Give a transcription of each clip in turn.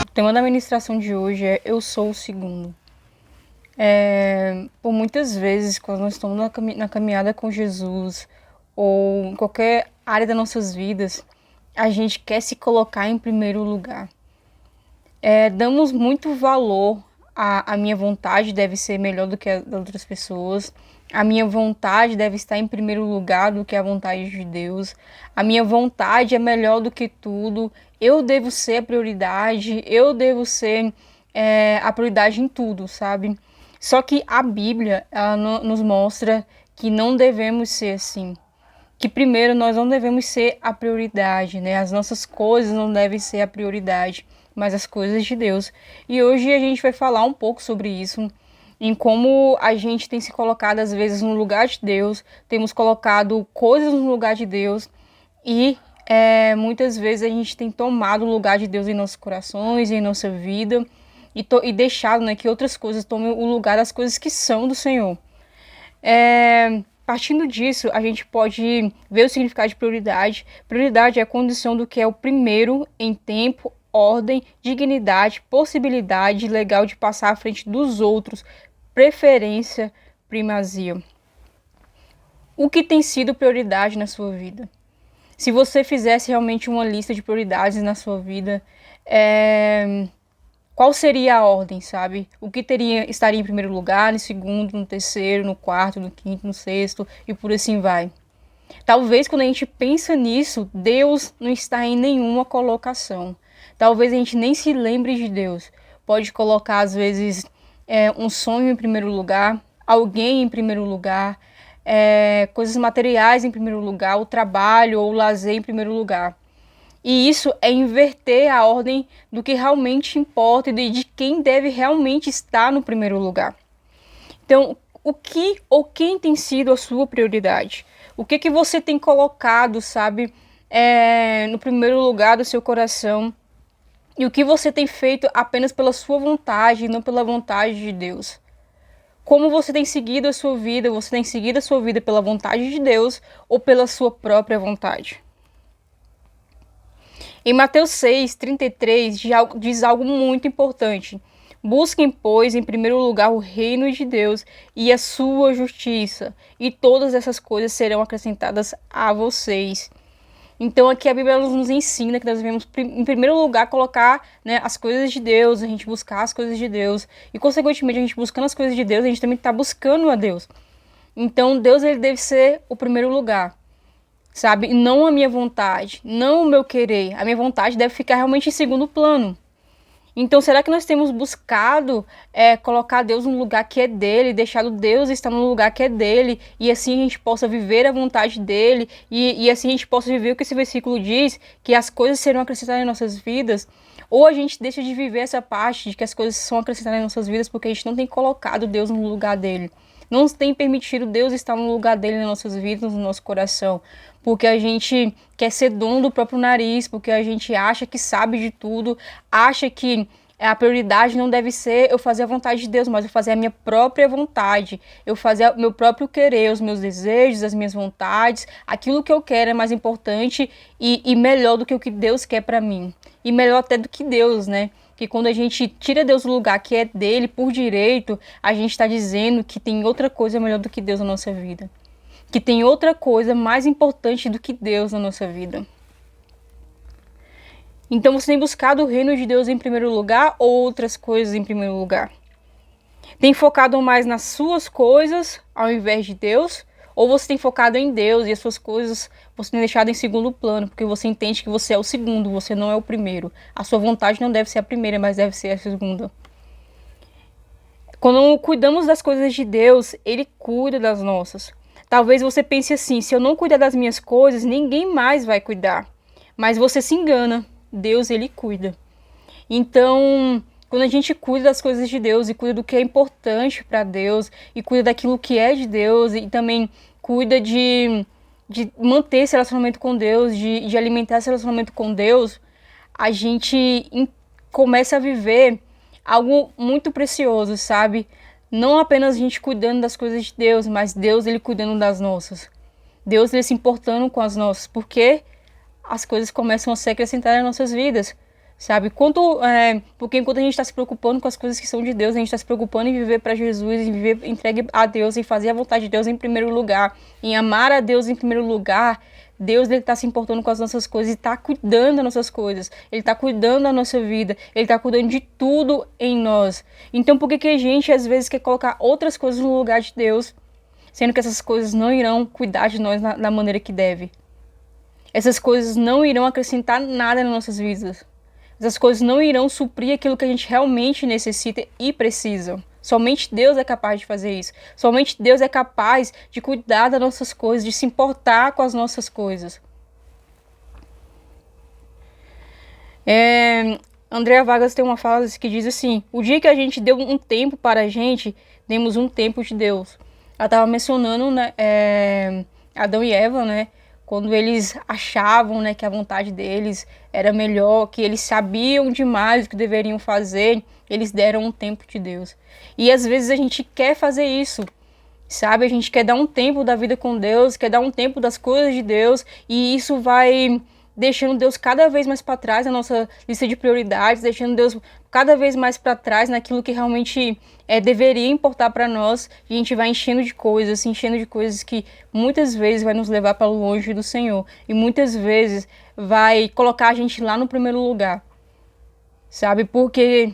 O tema da ministração de hoje é Eu Sou o Segundo. Por muitas vezes, quando nós estamos na caminhada com Jesus, ou em qualquer área das nossas vidas, a gente quer se colocar em primeiro lugar. Damos muito valor à minha vontade, deve ser melhor do que a das outras pessoas. A minha vontade deve estar em primeiro lugar do que a vontade de Deus. A minha vontade é melhor do que tudo. Eu devo ser a prioridade, eu devo ser a prioridade em tudo, sabe? Só que a Bíblia, ela nos mostra que não devemos ser assim. Que primeiro nós não devemos ser a prioridade, né? As nossas coisas não devem ser a prioridade, mas as coisas de Deus. E hoje a gente vai falar um pouco sobre isso, em como a gente tem se colocado às vezes no lugar de Deus, temos colocado coisas no lugar de Deus e muitas vezes a gente tem tomado o lugar de Deus em nossos corações, em nossa vida e deixado, né, que outras coisas tomem o lugar das coisas que são do Senhor. Partindo disso, a gente pode ver o significado de prioridade. Prioridade é a condição do que é o primeiro em tempo, ordem, dignidade, possibilidade legal de passar à frente dos outros, preferência, primazia. O que tem sido prioridade na sua vida? Se você fizesse realmente uma lista de prioridades na sua vida, qual seria a ordem, sabe? O que estaria em primeiro lugar, no segundo, no terceiro, no quarto, no quinto, no sexto e por assim vai. Talvez quando a gente pensa nisso, Deus não está em nenhuma colocação. Talvez a gente nem se lembre de Deus. Pode colocar, às vezes, um sonho em primeiro lugar, alguém em primeiro lugar, coisas materiais em primeiro lugar, o trabalho ou o lazer em primeiro lugar. E isso é inverter a ordem do que realmente importa e de quem deve realmente estar no primeiro lugar. Então, o que ou quem tem sido a sua prioridade? O que você tem colocado, sabe, no primeiro lugar do seu coração? E o que você tem feito apenas pela sua vontade e não pela vontade de Deus? Como você tem seguido a sua vida? Você tem seguido a sua vida pela vontade de Deus ou pela sua própria vontade? Em Mateus 6:33 diz algo muito importante. Busquem, pois, em primeiro lugar o reino de Deus e a sua justiça, e todas essas coisas serão acrescentadas a vocês. Então aqui a Bíblia nos ensina que nós devemos, em primeiro lugar, colocar, né, as coisas de Deus, a gente buscar as coisas de Deus. E, consequentemente, a gente buscando as coisas de Deus, a gente também está buscando a Deus. Então Deus, ele deve ser o primeiro lugar, sabe? E não a minha vontade, não o meu querer. A minha vontade deve ficar realmente em segundo plano. Então, será que nós temos buscado colocar Deus no lugar que é dele, deixado Deus estar no lugar que é dele, e assim a gente possa viver a vontade dele, e assim a gente possa viver o que esse versículo diz, que as coisas serão acrescentadas em nossas vidas? Ou a gente deixa de viver essa parte de que as coisas são acrescentadas em nossas vidas porque a gente não tem colocado Deus no lugar dele? Não tem permitido Deus estar no lugar dele nas nossas vidas, no nosso coração. Porque a gente quer ser dono do próprio nariz, porque a gente acha que sabe de tudo, acha que a prioridade não deve ser eu fazer a vontade de Deus, mas eu fazer a minha própria vontade, eu fazer o meu próprio querer, os meus desejos, as minhas vontades, aquilo que eu quero é mais importante e melhor do que o que Deus quer para mim. E melhor até do que Deus, né? Que quando a gente tira Deus do lugar que é dele por direito, a gente está dizendo que tem outra coisa melhor do que Deus na nossa vida. Que tem outra coisa mais importante do que Deus na nossa vida. Então você tem buscado o reino de Deus em primeiro lugar ou outras coisas em primeiro lugar? Tem focado mais nas suas coisas ao invés de Deus? Ou você tem focado em Deus e as suas coisas você tem deixado em segundo plano, porque você entende que você é o segundo, você não é o primeiro. A sua vontade não deve ser a primeira, mas deve ser a segunda. Quando cuidamos das coisas de Deus, Ele cuida das nossas. Talvez você pense assim, se eu não cuidar das minhas coisas, ninguém mais vai cuidar. Mas você se engana, Deus, Ele cuida. Então, quando a gente cuida das coisas de Deus e cuida do que é importante para Deus e cuida daquilo que é de Deus e também cuida de manter esse relacionamento com Deus, de alimentar esse relacionamento com Deus, a gente começa a viver algo muito precioso, sabe? Não apenas a gente cuidando das coisas de Deus, mas Deus, ele cuidando das nossas. Deus, ele se importando com as nossas, porque as coisas começam a ser acrescentadas em nossas vidas. sabe? Porque enquanto a gente está se preocupando com as coisas que são de Deus, a gente está se preocupando em viver para Jesus, em viver entregue a Deus, em fazer a vontade de Deus em primeiro lugar, em amar a Deus em primeiro lugar. Deus está se importando com as nossas coisas e está cuidando das nossas coisas. Ele está cuidando da nossa vida. Ele está cuidando de tudo em nós. Então por que a gente às vezes quer colocar outras coisas no lugar de Deus, sendo que essas coisas não irão cuidar de nós da maneira que deve? Essas coisas não irão acrescentar nada nas nossas vidas. Essas coisas não irão suprir aquilo que a gente realmente necessita e precisa. Somente Deus é capaz de fazer isso. Somente Deus é capaz de cuidar das nossas coisas, de se importar com as nossas coisas. Andrea Vargas tem uma frase que diz assim: o dia que a gente deu um tempo para a gente, demos um tempo de Deus. Ela estava mencionando, né, Adão e Eva, né? Quando eles achavam, né, que a vontade deles era melhor, que eles sabiam demais o que deveriam fazer, eles deram um tempo de Deus. E às vezes a gente quer fazer isso, sabe? A gente quer dar um tempo da vida com Deus, quer dar um tempo das coisas de Deus, e isso vai deixando Deus cada vez mais para trás na nossa lista de prioridades, deixando Deus cada vez mais para trás naquilo que realmente deveria importar para nós. E a gente vai enchendo de coisas que muitas vezes vai nos levar para longe do Senhor, e muitas vezes vai colocar a gente lá no primeiro lugar, sabe? Porque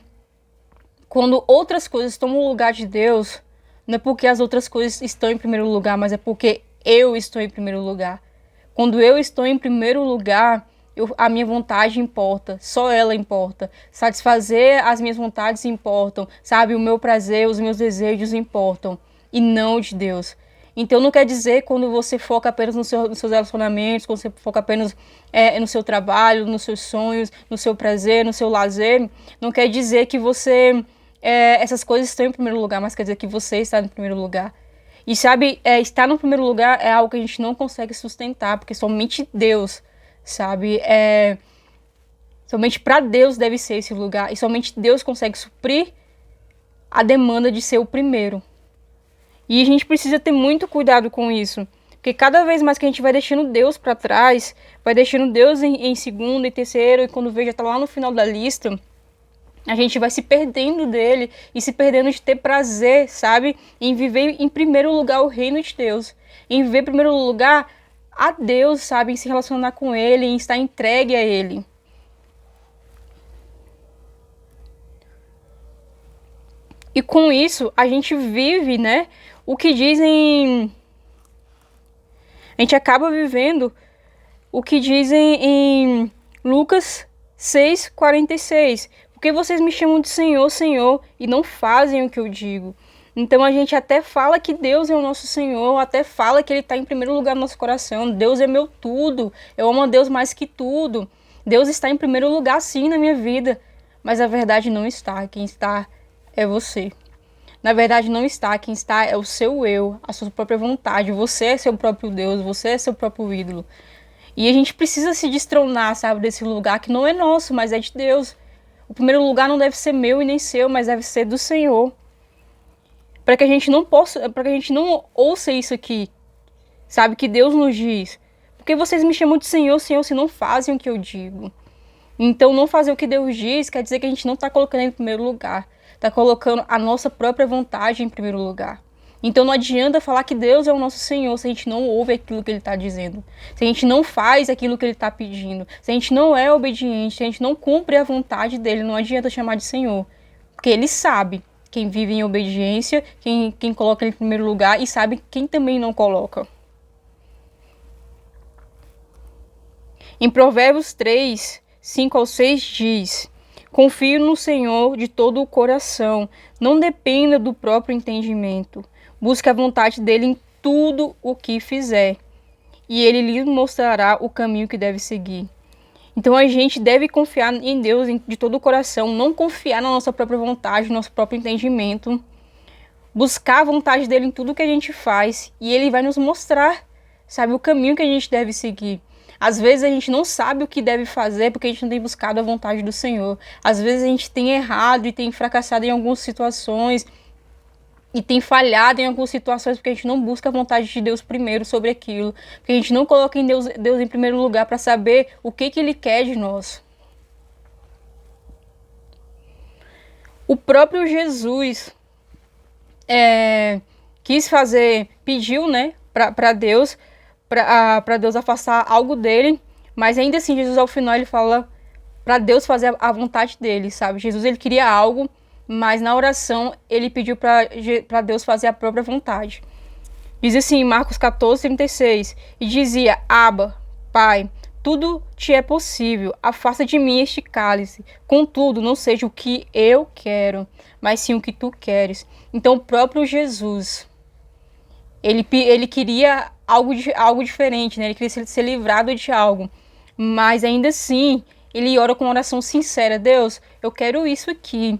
quando outras coisas tomam o lugar de Deus, não é porque as outras coisas estão em primeiro lugar, mas é porque eu estou em primeiro lugar. Quando eu estou em primeiro lugar, a minha vontade importa, só ela importa. Satisfazer as minhas vontades importam, sabe? O meu prazer, os meus desejos importam, e não de Deus. Então não quer dizer quando você foca apenas nos seus relacionamentos, quando você foca apenas no seu trabalho, nos seus sonhos, no seu prazer, no seu lazer, não quer dizer que essas coisas estão em primeiro lugar, mas quer dizer que você está em primeiro lugar. E sabe, estar no primeiro lugar é algo que a gente não consegue sustentar, porque somente Deus, sabe, somente para Deus deve ser esse lugar, e somente Deus consegue suprir a demanda de ser o primeiro. E a gente precisa ter muito cuidado com isso, porque cada vez mais que a gente vai deixando Deus para trás, vai deixando Deus em segundo, em terceiro, e quando vê já está lá no final da lista, a gente vai se perdendo dele e se perdendo de ter prazer, sabe? Em viver em primeiro lugar o reino de Deus. Em viver em primeiro lugar a Deus, sabe? Em se relacionar com ele, em estar entregue a ele. E com isso, a gente vive, né? O que dizem... A gente acaba vivendo o que dizem em Lucas 6,46. Porque vocês me chamam de Senhor, Senhor, e não fazem o que eu digo. Então a gente até fala que Deus é o nosso Senhor, até fala que Ele está em primeiro lugar no nosso coração. Deus é meu tudo, eu amo a Deus mais que tudo. Deus está em primeiro lugar sim na minha vida, mas a verdade não está, quem está é você. Na verdade não está, quem está é o seu eu, a sua própria vontade. Você é seu próprio Deus, você é seu próprio ídolo. E a gente precisa se destronar, sabe, desse lugar que não é nosso, mas é de Deus. O primeiro lugar não deve ser meu e nem seu, mas deve ser do Senhor. Para que a gente não ouça isso aqui, sabe, que Deus nos diz. Porque vocês me chamam de Senhor, Senhor, se não fazem o que eu digo. Então não fazer o que Deus diz quer dizer que a gente não está colocando em primeiro lugar. Está colocando a nossa própria vontade em primeiro lugar. Então não adianta falar que Deus é o nosso Senhor se a gente não ouve aquilo que Ele está dizendo. Se a gente não faz aquilo que Ele está pedindo. Se a gente não é obediente, se a gente não cumpre a vontade dEle, não adianta chamar de Senhor. Porque Ele sabe quem vive em obediência, quem coloca Ele em primeiro lugar, e sabe quem também não coloca. Em Provérbios 3, 5-6 diz: confie no Senhor de todo o coração, não dependa do próprio entendimento. Busque a vontade dele em tudo o que fizer, e ele lhe mostrará o caminho que deve seguir. Então a gente deve confiar em Deus de todo o coração, não confiar na nossa própria vontade, no nosso próprio entendimento. Buscar a vontade dele em tudo que a gente faz, e ele vai nos mostrar, sabe, o caminho que a gente deve seguir. Às vezes a gente não sabe o que deve fazer porque a gente não tem buscado a vontade do Senhor. Às vezes a gente tem errado e tem fracassado em algumas situações, e tem falhado em algumas situações porque a gente não busca a vontade de Deus primeiro sobre aquilo. Porque a gente não coloca em Deus em primeiro lugar para saber o que Ele quer de nós. O próprio Jesus pediu, né, para Deus, para Deus afastar algo dele, mas ainda assim Jesus ao final ele fala para Deus fazer a vontade dele, sabe? Jesus ele queria algo, mas na oração ele pediu para Deus fazer a própria vontade. Diz assim, Marcos 14:36, e dizia: Abba, Pai, tudo te é possível, afasta de mim este cálice, contudo não seja o que eu quero, mas sim o que tu queres. Então o próprio Jesus, ele queria algo diferente, né? Ele queria ser livrado de algo, mas ainda assim ele ora com uma oração sincera: Deus, eu quero isso aqui.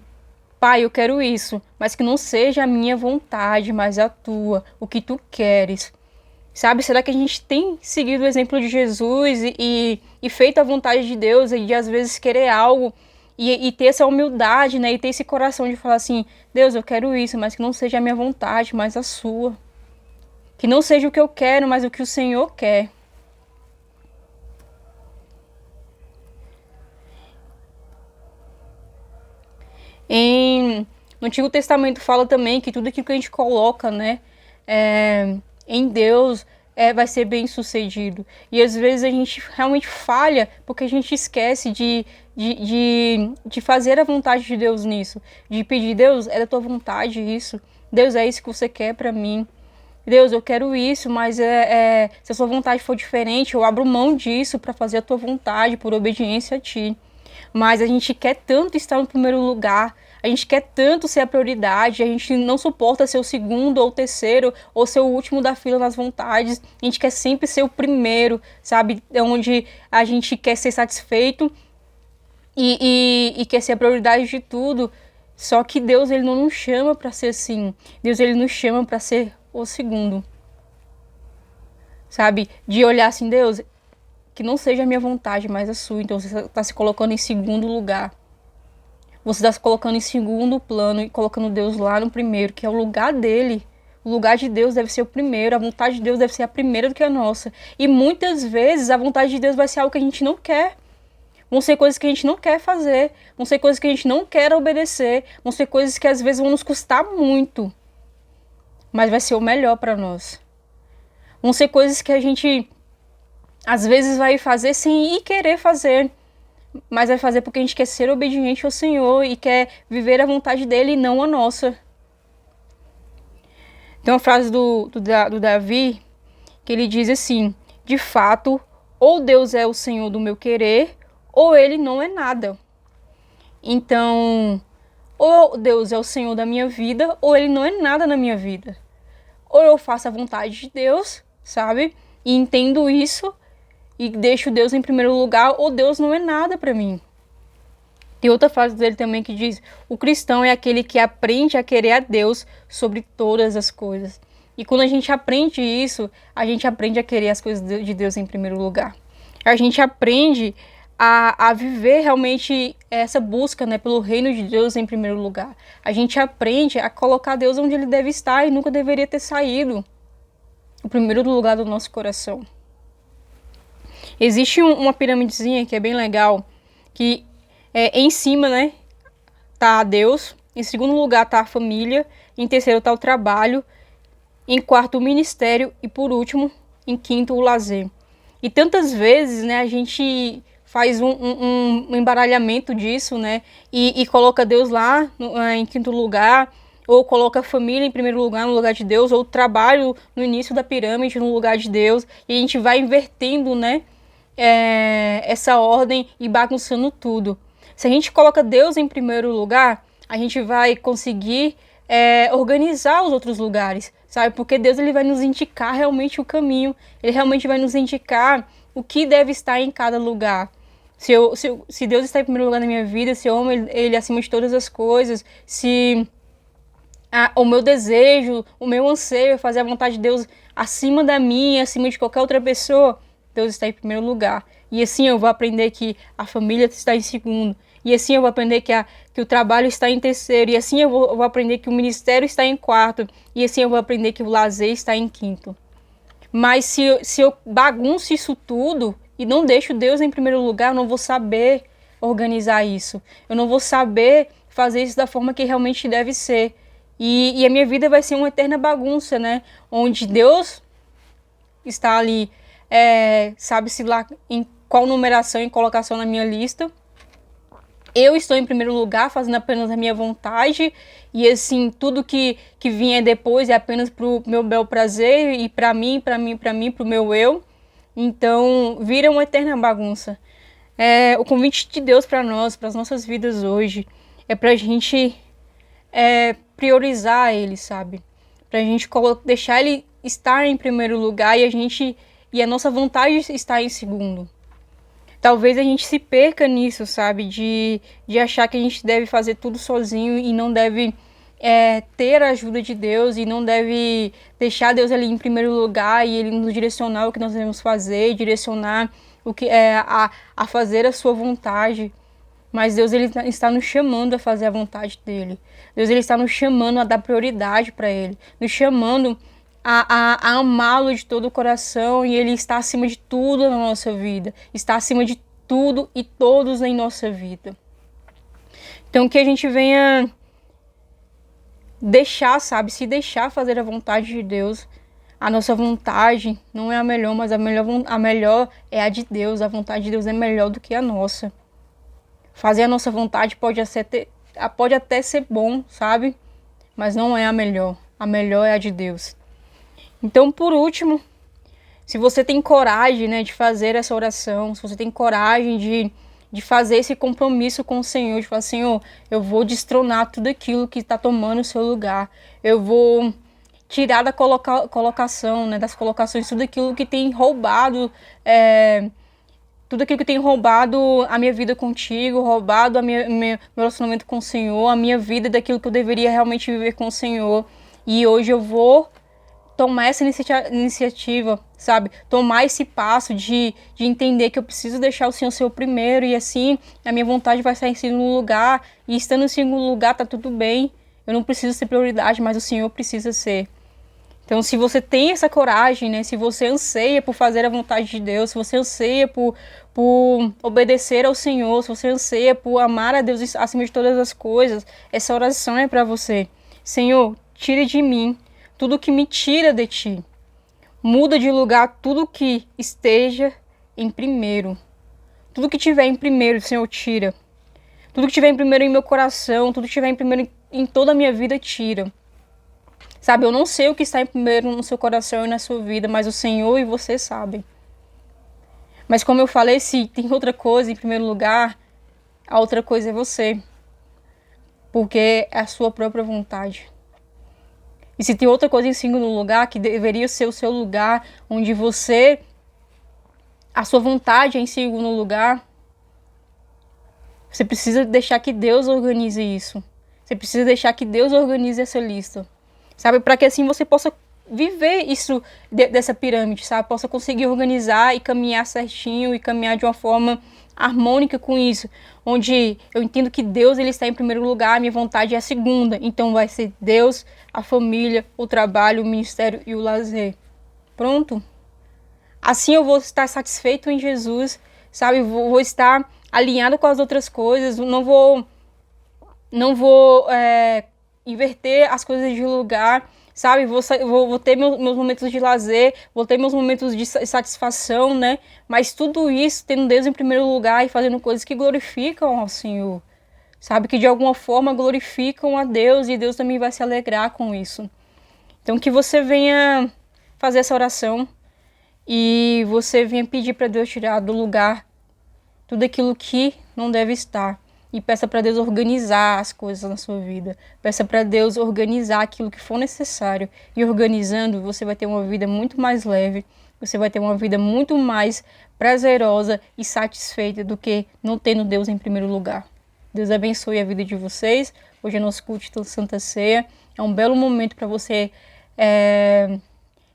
Pai, eu quero isso, mas que não seja a minha vontade, mas a tua, o que tu queres. Sabe, será que a gente tem seguido o exemplo de Jesus e feito a vontade de Deus e de às vezes querer algo e ter essa humildade, né? E ter esse coração de falar assim: Deus, eu quero isso, mas que não seja a minha vontade, mas a sua. Que não seja o que eu quero, mas o que o Senhor quer. No Antigo Testamento fala também que tudo aquilo que a gente coloca, né, em Deus vai ser bem sucedido. E às vezes a gente realmente falha porque a gente esquece de fazer a vontade de Deus nisso. De pedir: Deus, é da tua vontade isso. Deus, é isso que você quer pra mim. Deus, eu quero isso, mas se a sua vontade for diferente, eu abro mão disso para fazer a tua vontade, por obediência a ti. Mas a gente quer tanto estar no primeiro lugar, a gente quer tanto ser a prioridade, a gente não suporta ser o segundo ou o terceiro ou ser o último da fila nas vontades. A gente quer sempre ser o primeiro, sabe? É onde a gente quer ser satisfeito e quer ser a prioridade de tudo. Só que Deus, ele não nos chama para ser assim. Deus, ele nos chama para ser o segundo. Sabe? De olhar assim: Deus, que não seja a minha vontade, mas a sua. Então você está se colocando em segundo lugar. Você está se colocando em segundo plano e colocando Deus lá no primeiro, que é o lugar dele. O lugar de Deus deve ser o primeiro, a vontade de Deus deve ser a primeira do que a nossa. E muitas vezes a vontade de Deus vai ser algo que a gente não quer. Vão ser coisas que a gente não quer fazer, vão ser coisas que a gente não quer obedecer, vão ser coisas que às vezes vão nos custar muito, mas vai ser o melhor para nós. Vão ser coisas que a gente às vezes vai fazer sem ir querer fazer, mas vai fazer porque a gente quer ser obediente ao Senhor e quer viver a vontade dele e não a nossa. Tem uma frase do Davi que ele diz assim: de fato, ou Deus é o Senhor do meu querer, ou ele não é nada. Então, ou Deus é o Senhor da minha vida, ou ele não é nada na minha vida. Ou eu faço a vontade de Deus, sabe? E entendo isso e deixo Deus em primeiro lugar, ou Deus não é nada para mim. Tem outra frase dele também que diz: o cristão é aquele que aprende a querer a Deus sobre todas as coisas. E quando a gente aprende isso, a gente aprende a querer as coisas de Deus em primeiro lugar. A gente aprende a viver realmente essa busca, né, pelo reino de Deus em primeiro lugar. A gente aprende a colocar Deus onde ele deve estar e nunca deveria ter saído. O primeiro lugar do nosso coração. Existe uma piramidezinha que é bem legal, que em cima, né, tá Deus, em segundo lugar tá a família, em terceiro tá o trabalho, em quarto o ministério e por último, em quinto, o lazer. E tantas vezes, né, a gente faz um embaralhamento disso, né, e coloca Deus lá em quinto lugar, ou coloca a família em primeiro lugar, no lugar de Deus, ou o trabalho no início da pirâmide, no lugar de Deus, e a gente vai invertendo, né, essa ordem e bagunçando tudo. Se a gente coloca Deus em primeiro lugar, a gente vai conseguir organizar os outros lugares, sabe? Porque Deus, ele vai nos indicar realmente o caminho, ele realmente vai nos indicar o que deve estar em cada lugar. Se Deus está em primeiro lugar na minha vida, se eu amo ele acima de todas as coisas, se o meu desejo, o meu anseio é fazer a vontade de Deus acima da minha, acima de qualquer outra pessoa, Deus está em primeiro lugar. E assim eu vou aprender que a família está em segundo. E assim eu vou aprender que o trabalho está em terceiro. E assim eu vou aprender que o ministério está em quarto. E assim eu vou aprender que o lazer está em quinto. Mas se eu bagunço isso tudo e não deixo Deus em primeiro lugar, eu não vou saber organizar isso. Eu não vou saber fazer isso da forma que realmente deve ser. E a minha vida vai ser uma eterna bagunça, né? Onde Deus está ali, sabe-se lá em qual numeração e colocação na minha lista. Eu estou em primeiro lugar, fazendo apenas a minha vontade, e assim, tudo que vier depois é apenas pro meu bel prazer, e para mim, pro meu eu. Então, vira uma eterna bagunça. O convite de Deus para nós, para as nossas vidas hoje, é pra gente priorizar Ele, sabe? Pra gente deixar Ele estar em primeiro lugar e a nossa vontade estar em segundo. Talvez a gente se perca nisso, sabe? De achar que a gente deve fazer tudo sozinho e não deve ter a ajuda de Deus e não deve deixar Deus ali em primeiro lugar e Ele nos direcionar o que nós devemos fazer, direcionar o que a fazer a sua vontade. Mas Deus ele está nos chamando a fazer a vontade dEle. Deus ele está nos chamando a dar prioridade para Ele, nos chamando a amá-lo de todo o coração, e Ele está acima de tudo na nossa vida, está acima de tudo e todos em nossa vida. Então que a gente venha deixar, sabe, se deixar fazer a vontade de Deus. A nossa vontade não é a melhor, mas a melhor é a de Deus. A vontade de Deus é melhor do que a nossa. Fazer a nossa vontade pode até ser bom, sabe? Mas não é a melhor. A melhor é a de Deus. Então, por último, se você tem coragem, né, de fazer essa oração, se você tem coragem de fazer esse compromisso com o Senhor, de falar, Senhor, eu vou destronar tudo aquilo que está tomando o seu lugar. Eu vou tirar da colocação, né, das colocações, tudo aquilo que tem roubado, tudo aquilo que tem roubado a minha vida contigo, roubado meu relacionamento com o Senhor, a minha vida daquilo que eu deveria realmente viver com o Senhor. E hoje eu vou tomar essa iniciativa, sabe? Tomar esse passo de entender que eu preciso deixar o Senhor ser o primeiro, e assim a minha vontade vai estar em segundo lugar, e estando em segundo lugar tá tudo bem. Eu não preciso ser prioridade, mas o Senhor precisa ser. Então, se você tem essa coragem, né? Se você anseia por fazer a vontade de Deus, se você anseia por obedecer ao Senhor, se você anseia por amar a Deus acima de todas as coisas, essa oração é para você. Senhor, tire de mim tudo que me tira de ti. Muda de lugar tudo que esteja em primeiro. Tudo que tiver em primeiro, Senhor, tira. Tudo que tiver em primeiro em meu coração, tudo que tiver em primeiro em toda a minha vida, tira. Sabe, eu não sei o que está em primeiro no seu coração e na sua vida, mas o Senhor e você sabem. Mas como eu falei, se tem outra coisa em primeiro lugar, a outra coisa é você. Porque é a sua própria vontade. E se tem outra coisa em segundo lugar, que deveria ser o seu lugar, onde a sua vontade é em segundo lugar, você precisa deixar que Deus organize isso. Você precisa deixar que Deus organize essa lista. Sabe, para que assim você possa viver isso dessa pirâmide, sabe? Possa conseguir organizar e caminhar certinho e caminhar de uma forma harmônica com isso, onde eu entendo que Deus ele está em primeiro lugar, a minha vontade é a segunda, então vai ser Deus, a família, o trabalho, o ministério e o lazer. Pronto. Assim eu vou estar satisfeito em Jesus, sabe? Vou estar alinhado com as outras coisas, não vou inverter as coisas de lugar, sabe? Vou ter meus momentos de lazer, vou ter meus momentos de satisfação, né? Mas tudo isso tendo Deus em primeiro lugar e fazendo coisas que glorificam ao Senhor, sabe? Que de alguma forma glorificam a Deus, e Deus também vai se alegrar com isso. Então que você venha fazer essa oração e você venha pedir para Deus tirar do lugar tudo aquilo que não deve estar. E peça para Deus organizar as coisas na sua vida. Peça para Deus organizar aquilo que for necessário. E organizando, você vai ter uma vida muito mais leve. Você vai ter uma vida muito mais prazerosa e satisfeita do que não tendo Deus em primeiro lugar. Deus abençoe a vida de vocês. Hoje é nosso culto de Santa Ceia. É um belo momento para você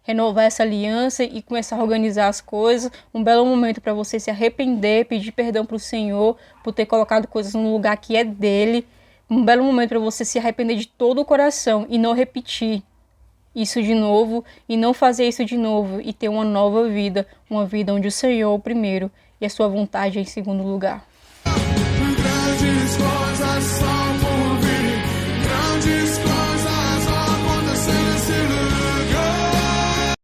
renovar essa aliança e começar a organizar as coisas. Um belo momento para você se arrepender, pedir perdão para o Senhor por ter colocado coisas no lugar que é dele. Um belo momento para você se arrepender de todo o coração e não repetir isso de novo, e não fazer isso de novo, e ter uma nova vida, uma vida onde o Senhor é o primeiro e a sua vontade é em segundo lugar.